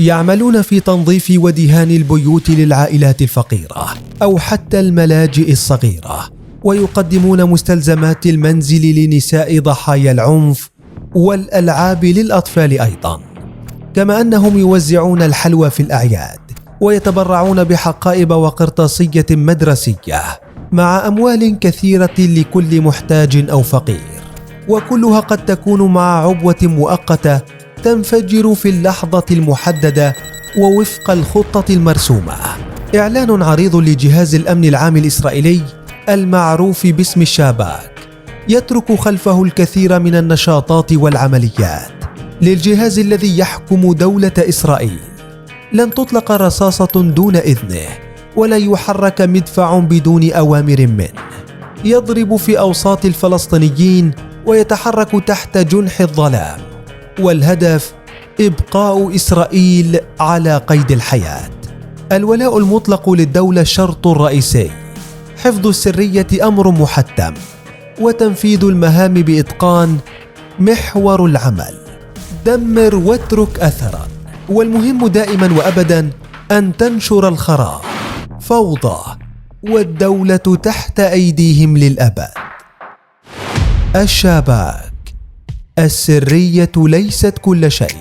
يعملون في تنظيف ودهان البيوت للعائلات الفقيرة أو حتى الملاجئ الصغيرة، ويقدمون مستلزمات المنزل لنساء ضحايا العنف والألعاب للأطفال أيضا، كما أنهم يوزعون الحلوى في الأعياد ويتبرعون بحقائب وقرطاسية مدرسية مع أموال كثيرة لكل محتاج أو فقير، وكلها قد تكون مع عبوة مؤقتة تنفجر في اللحظة المحددة ووفق الخطة المرسومة. إعلان عريض لجهاز الأمن العام الإسرائيلي المعروف باسم الشاباك يترك خلفه الكثير من النشاطات والعمليات للجهاز الذي يحكم دولة إسرائيل. لن تطلق رصاصة دون إذنه، ولا يحرك مدفع بدون أوامر منه. يضرب في أوساط الفلسطينيين ويتحرك تحت جنح الظلام، والهدف إبقاء إسرائيل على قيد الحياة. الولاء المطلق للدولة شرط رئيسي، حفظ السرية أمر محتم، وتنفيذ المهام بإتقان محور العمل. دمر واترك أثرا، والمهم دائما وأبدا أن تنشر الخراب. فوضى والدولة تحت أيديهم للأبد. الشاباك، السرية ليست كل شيء.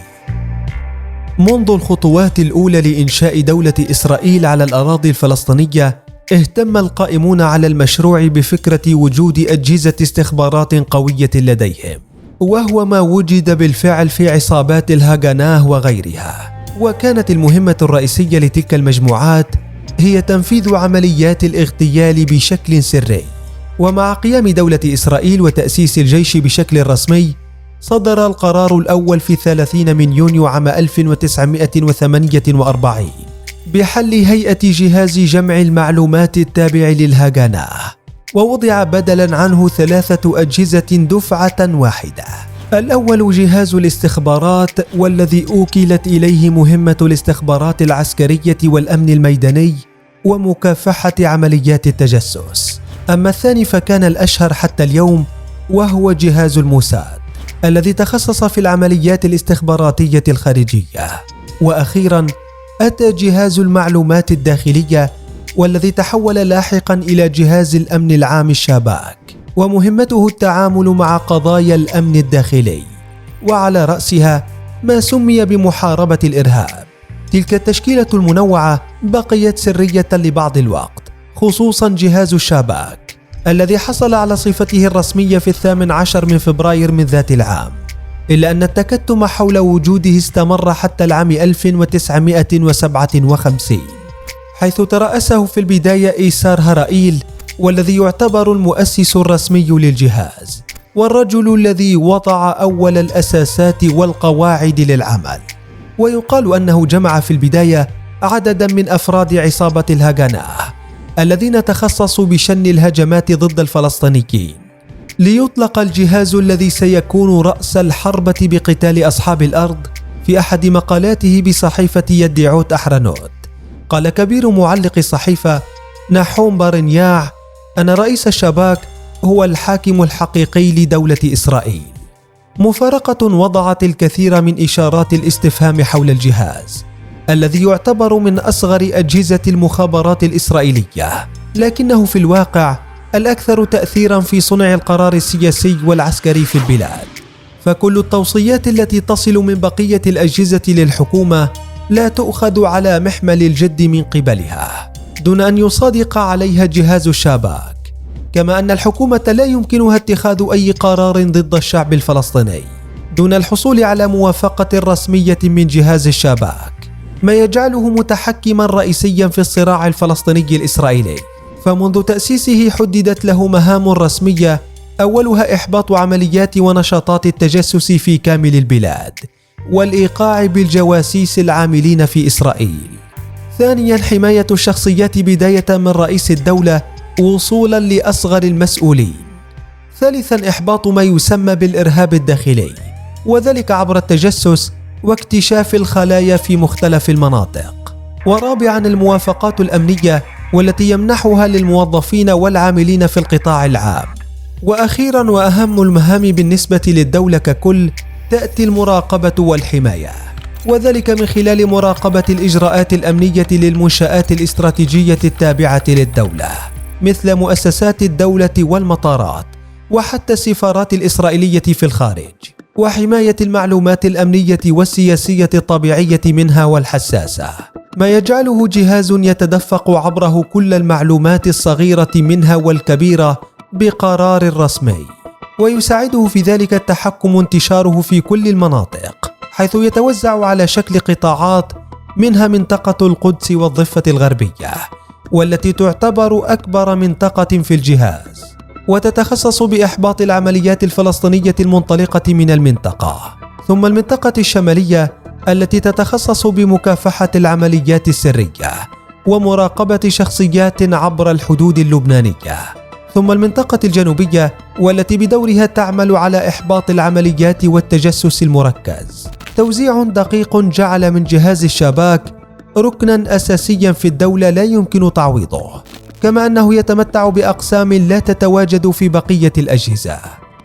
منذ الخطوات الأولى لإنشاء دولة إسرائيل على الأراضي الفلسطينية، اهتم القائمون على المشروع بفكرة وجود أجهزة استخبارات قوية لديهم، وهو ما وجد بالفعل في عصابات الهاغانا وغيرها. وكانت المهمة الرئيسية لتلك المجموعات هي تنفيذ عمليات الاغتيال بشكل سري. ومع قيام دولة إسرائيل وتأسيس الجيش بشكل رسمي، صدر القرار الأول في 30 من يونيو عام 1948 بحل هيئة جهاز جمع المعلومات التابع للهاغانا، ووضع بدلاً عنه 3 أجهزة دفعة واحدة. الأول جهاز الاستخبارات، والذي أوكلت إليه مهمة الاستخبارات العسكرية والأمن الميداني ومكافحة عمليات التجسس. أما الثاني فكان الأشهر حتى اليوم، وهو جهاز الموساد، الذي تخصص في العمليات الاستخباراتية الخارجية. وأخيراً أتى جهاز المعلومات الداخلية، والذي تحول لاحقاً إلى جهاز الأمن العام الشاباك، ومهمته التعامل مع قضايا الأمن الداخلي، وعلى رأسها ما سمي بمحاربة الإرهاب. تلك التشكيلة المنوعة بقيت سرية لبعض الوقت، خصوصاً جهاز الشاباك الذي حصل على صفته الرسمية في 18 من فبراير من ذات العام، إلا أن التكتم حول وجوده استمر حتى العام 1957، حيث ترأسه في البداية إيسار هرائيل، والذي يعتبر المؤسس الرسمي للجهاز والرجل الذي وضع أول الأساسات والقواعد للعمل. ويقال أنه جمع في البداية عددا من أفراد عصابة الهاغانا الذين تخصصوا بشن الهجمات ضد الفلسطينيين، ليطلق الجهاز الذي سيكون رأس الحربة بقتال أصحاب الأرض. في أحد مقالاته بصحيفة يدعوت أحرنوت، قال كبير معلق الصحيفة نحوم بارنياع أن رئيس الشباك هو الحاكم الحقيقي لدولة إسرائيل. مفارقة وضعت الكثير من إشارات الاستفهام حول الجهاز الذي يعتبر من أصغر أجهزة المخابرات الإسرائيلية، لكنه في الواقع الأكثر تأثيراً في صنع القرار السياسي والعسكري في البلاد. فكل التوصيات التي تصل من بقية الأجهزة للحكومة لا تؤخذ على محمل الجد من قبلها دون أن يصادق عليها جهاز الشاباك، كما أن الحكومة لا يمكنها اتخاذ أي قرار ضد الشعب الفلسطيني دون الحصول على موافقة رسمية من جهاز الشاباك، ما يجعله متحكماً رئيسياً في الصراع الفلسطيني الإسرائيلي. فمنذ تأسيسه حددت له مهام رسمية، أولها إحباط عمليات ونشاطات التجسس في كامل البلاد والإيقاع بالجواسيس العاملين في إسرائيل. ثانياً حماية الشخصيات بداية من رئيس الدولة وصولاً لأصغر المسؤولين. ثالثاً إحباط ما يسمى بالإرهاب الداخلي، وذلك عبر التجسس واكتشاف الخلايا في مختلف المناطق. ورابعاً الموافقات الأمنية، والتي يمنحها للموظفين والعاملين في القطاع العام. وأخيراً وأهم المهام بالنسبة للدولة ككل تأتي المراقبة والحماية. وذلك من خلال مراقبة الإجراءات الأمنية للمنشآت الاستراتيجية التابعة للدولة مثل مؤسسات الدولة والمطارات وحتى السفارات الإسرائيلية في الخارج، وحماية المعلومات الأمنية والسياسية الطبيعية منها والحساسة، ما يجعله جهاز يتدفق عبره كل المعلومات الصغيرة منها والكبيرة بقرار رسمي، ويساعده في ذلك التحكم انتشاره في كل المناطق، حيث يتوزع على شكل قطاعات، منها منطقة القدس والضفة الغربية، والتي تعتبر أكبر منطقة في الجهاز، وتتخصص بإحباط العمليات الفلسطينية المنطلقة من المنطقة، ثم المنطقة الشمالية التي تتخصص بمكافحة العمليات السرية ومراقبة شخصيات عبر الحدود اللبنانية، ثم المنطقة الجنوبية والتي بدورها تعمل على إحباط العمليات والتجسس المركز. توزيع دقيق جعل من جهاز الشباك ركنا أساسيا في الدولة لا يمكن تعويضه، كما أنه يتمتع بأقسام لا تتواجد في بقية الأجهزة،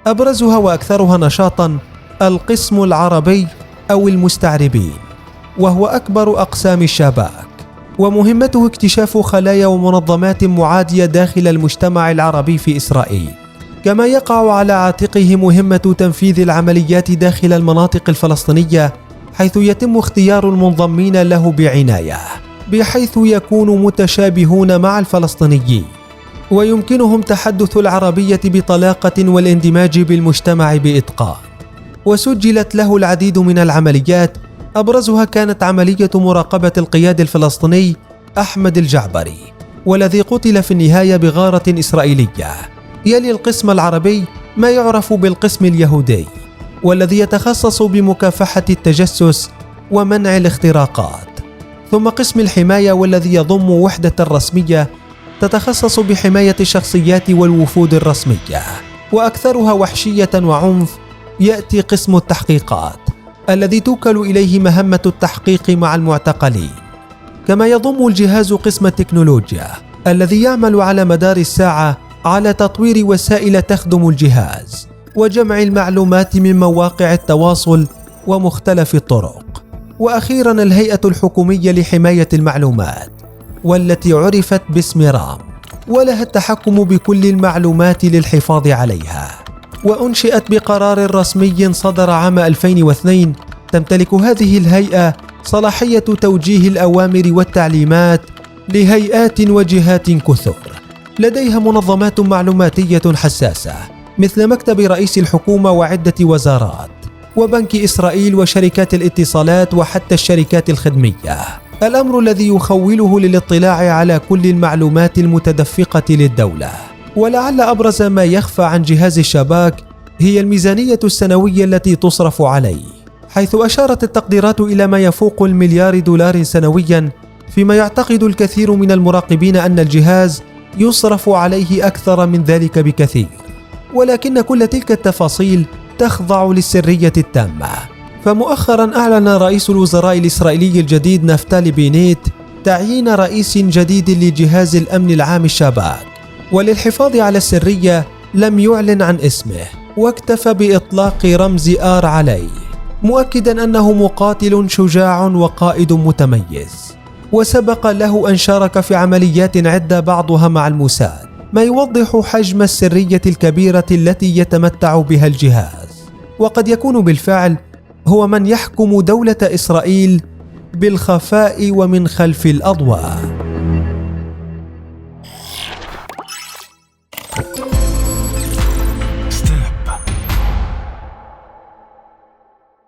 أبرزها وأكثرها نشاطا القسم العربي أو المستعربين، وهو أكبر أقسام الشباك، ومهمته اكتشاف خلايا ومنظمات معادية داخل المجتمع العربي في إسرائيل، كما يقع على عاتقه مهمة تنفيذ العمليات داخل المناطق الفلسطينية، حيث يتم اختيار المنضمين له بعناية بحيث يكونوا متشابهون مع الفلسطينيين ويمكنهم تحدث العربية بطلاقة والاندماج بالمجتمع بإتقان. وسجلت له العديد من العمليات، أبرزها كانت عملية مراقبة القيادي الفلسطيني أحمد الجعبري، والذي قتل في النهاية بغارة إسرائيلية. يلي القسم العربي ما يعرف بالقسم اليهودي، والذي يتخصص بمكافحة التجسس ومنع الاختراقات، ثم قسم الحماية والذي يضم وحدة رسمية تتخصص بحماية الشخصيات والوفود الرسمية، وأكثرها وحشية وعنف يأتي قسم التحقيقات الذي توكل إليه مهمة التحقيق مع المعتقلين، كما يضم الجهاز قسم التكنولوجيا الذي يعمل على مدار الساعة على تطوير وسائل تخدم الجهاز وجمع المعلومات من مواقع التواصل ومختلف الطرق، وأخيرا الهيئة الحكومية لحماية المعلومات والتي عرفت باسم رام، ولها التحكم بكل المعلومات للحفاظ عليها، وأنشئت بقرار رسمي صدر عام 2002. تمتلك هذه الهيئة صلاحية توجيه الأوامر والتعليمات لهيئات وجهات كثر، لديها منظمات معلوماتية حساسة مثل مكتب رئيس الحكومة وعدة وزارات وبنك إسرائيل وشركات الاتصالات وحتى الشركات الخدمية، الأمر الذي يخوله للاطلاع على كل المعلومات المتدفقة للدولة. ولعل أبرز ما يخفى عن جهاز الشباك هي الميزانية السنوية التي تصرف عليه، حيث أشارت التقديرات إلى ما يفوق $1,000,000,000 سنويا، فيما يعتقد الكثير من المراقبين أن الجهاز يصرف عليه أكثر من ذلك بكثير، ولكن كل تلك التفاصيل تخضع للسرية التامة. فمؤخرا أعلن رئيس الوزراء الإسرائيلي الجديد نفتالي بينيت تعيين رئيس جديد لجهاز الأمن العام الشباك، وللحفاظ على السرية لم يعلن عن اسمه، واكتفى بإطلاق رمز آر عليه، مؤكدا أنه مقاتل شجاع وقائد متميز، وسبق له أن شارك في عمليات عدة بعضها مع الموساد، ما يوضح حجم السرية الكبيرة التي يتمتع بها الجهاز، وقد يكون بالفعل هو من يحكم دولة إسرائيل بالخفاء ومن خلف الأضواء.